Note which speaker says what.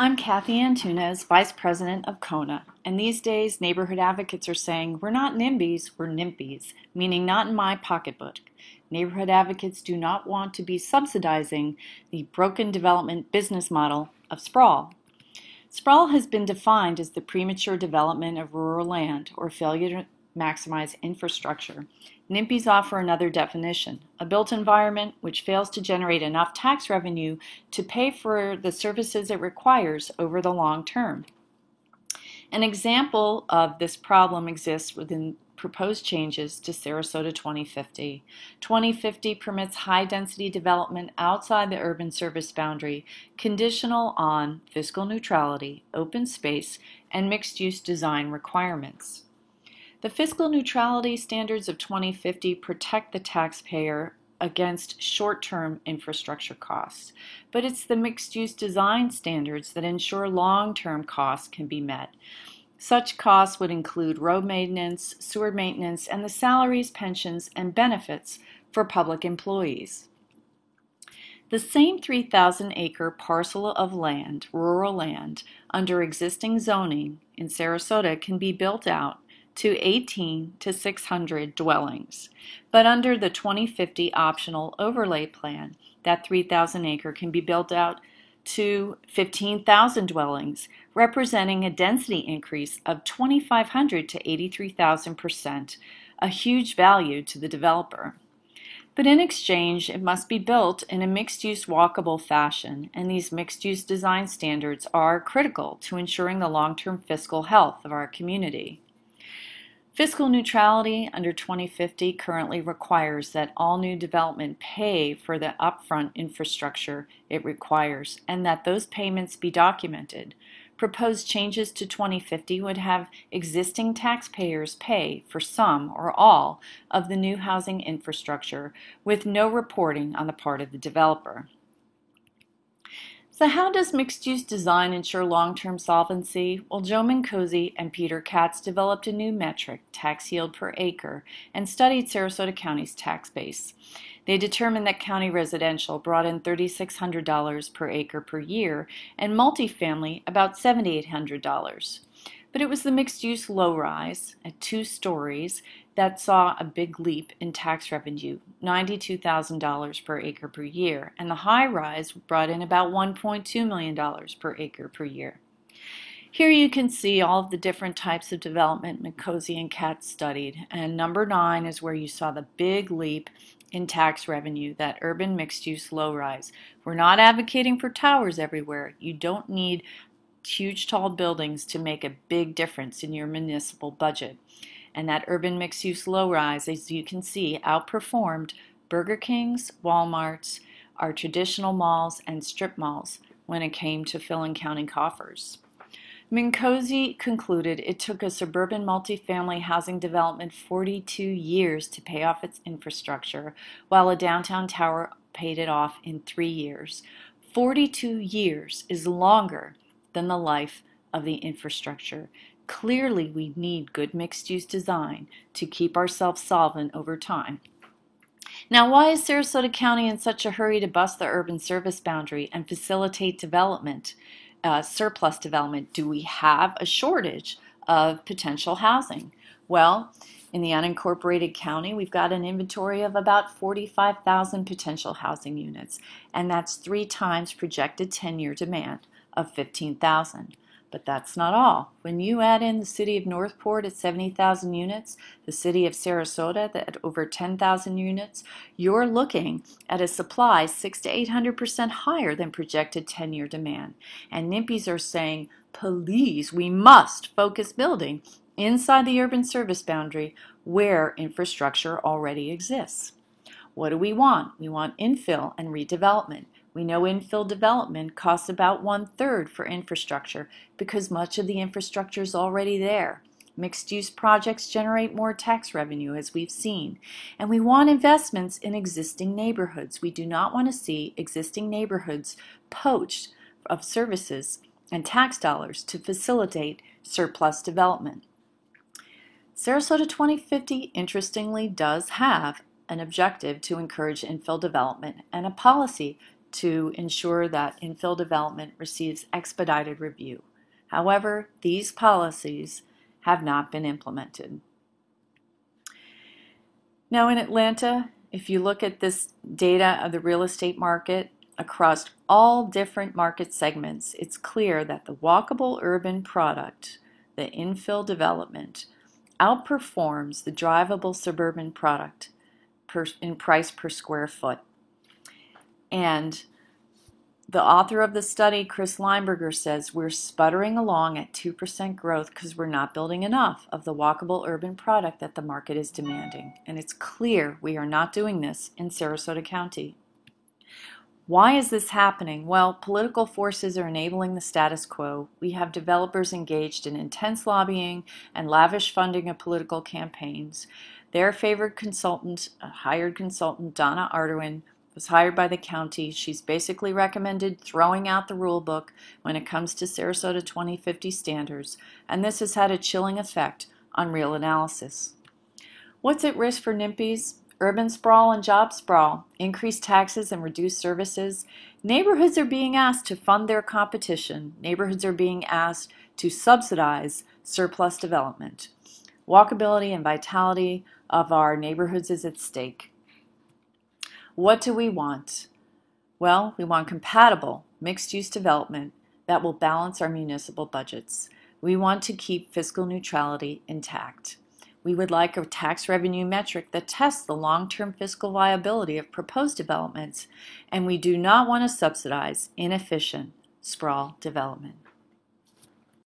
Speaker 1: I'm Kathy Antunes, Vice President of KONA, and these days neighborhood advocates are saying we're not NIMBYs, we're NIMPYs, meaning not in my pocketbook. Neighborhood advocates do not want to be subsidizing the broken development business model of sprawl. Sprawl has been defined as the premature development of rural land or failure to maximize infrastructure. NIMPYs offer another definition, a built environment which fails to generate enough tax revenue to pay for the services it requires over the long term. An example of this problem exists within proposed changes to Sarasota 2050. 2050 permits high-density development outside the urban service boundary, conditional on fiscal neutrality, open space, and mixed-use design requirements. The fiscal neutrality standards of 2050 protect the taxpayer against short-term infrastructure costs, but it's the mixed-use design standards that ensure long-term costs can be met. Such costs would include road maintenance, sewer maintenance, and the salaries, pensions, and benefits for public employees. The same 3,000-acre parcel of land, rural land, under existing zoning in Sarasota can be built out to 18 to 600 dwellings. But under the 2050 optional overlay plan, that 3,000 acre can be built out to 15,000 dwellings, representing a density increase of 2,500 to 83,000%, a huge value to the developer. But in exchange, it must be built in a mixed-use walkable fashion, and these mixed-use design standards are critical to ensuring the long-term fiscal health of our community. Fiscal neutrality under 2050 currently requires that all new development pay for the upfront infrastructure it requires and that those payments be documented. Proposed changes to 2050 would have existing taxpayers pay for some or all of the new housing infrastructure with no reporting on the part of the developer. So how does mixed-use design ensure long-term solvency? Well, Joe Mincozzi and Peter Katz developed a new metric, tax yield per acre, and studied Sarasota County's tax base. They determined that county residential brought in $3,600 per acre per year, and multifamily about $7,800. But it was the mixed-use low-rise at 2 stories that saw a big leap in tax revenue, $92,000 per acre per year, and the high-rise brought in about $1.2 million per acre per year. Here you can see all of the different types of development Mincozzi and Katz studied, and number 9 is where you saw the big leap in tax revenue, that urban mixed-use low-rise. We're not advocating for towers everywhere. You don't need huge tall buildings to make a big difference in your municipal budget. And that urban mixed-use low-rise, as you can see, outperformed Burger Kings, Walmarts, our traditional malls, and strip malls when it came to filling county coffers. Mincozzi concluded it took a suburban multifamily housing development 42 years to pay off its infrastructure, while a downtown tower paid it off in 3 years. 42 years is longer than the life of the infrastructure. Clearly, we need good mixed-use design to keep ourselves solvent over time. Now, why is Sarasota County in such a hurry to bust the urban service boundary and facilitate development, surplus development? Do we have a shortage of potential housing? Well, in the unincorporated county, we've got an inventory of about 45,000 potential housing units, and that's 3 times projected 10-year demand of 15,000. But that's not all. When you add in the city of Northport at 70,000 units, the city of Sarasota at over 10,000 units, you're looking at a supply 600 to 800% higher than projected 10-year demand. And NIMPYs are saying, please, we must focus building inside the urban service boundary where infrastructure already exists. What do we want? We want infill and redevelopment. We know infill development costs about 1/3 for infrastructure because much of the infrastructure is already there. Mixed-use projects generate more tax revenue, as we've seen. And we want investments in existing neighborhoods. We do not want to see existing neighborhoods poached of services and tax dollars to facilitate surplus development. Sarasota 2050, interestingly, does have an objective to encourage infill development and a policy to ensure that infill development receives expedited review. However, these policies have not been implemented. Now in Atlanta, if you look at this data of the real estate market across all different market segments, it's clear that the walkable urban product, the infill development, outperforms the drivable suburban product in price per square foot. And the author of the study, Chris Lineberger, says we're sputtering along at 2% growth because we're not building enough of the walkable urban product that the market is demanding. And it's clear we are not doing this in Sarasota County. Why is this happening? Well, political forces are enabling the status quo. We have developers engaged in intense lobbying and lavish funding of political campaigns. Their favored consultant, a hired consultant, Donna Arduin, was hired by the county. She's basically recommended throwing out the rule book when it comes to Sarasota 2050 standards, and this has had a chilling effect on real analysis. What's at risk for NIMBYs? Urban sprawl and job sprawl, increased taxes and reduced services. Neighborhoods are being asked to fund their competition. Neighborhoods are being asked to subsidize surplus development. Walkability and vitality of our neighborhoods is at stake. What do we want? Well, we want compatible mixed-use development that will balance our municipal budgets. We want to keep fiscal neutrality intact. We would like a tax revenue metric that tests the long-term fiscal viability of proposed developments, and we do not want to subsidize inefficient sprawl development.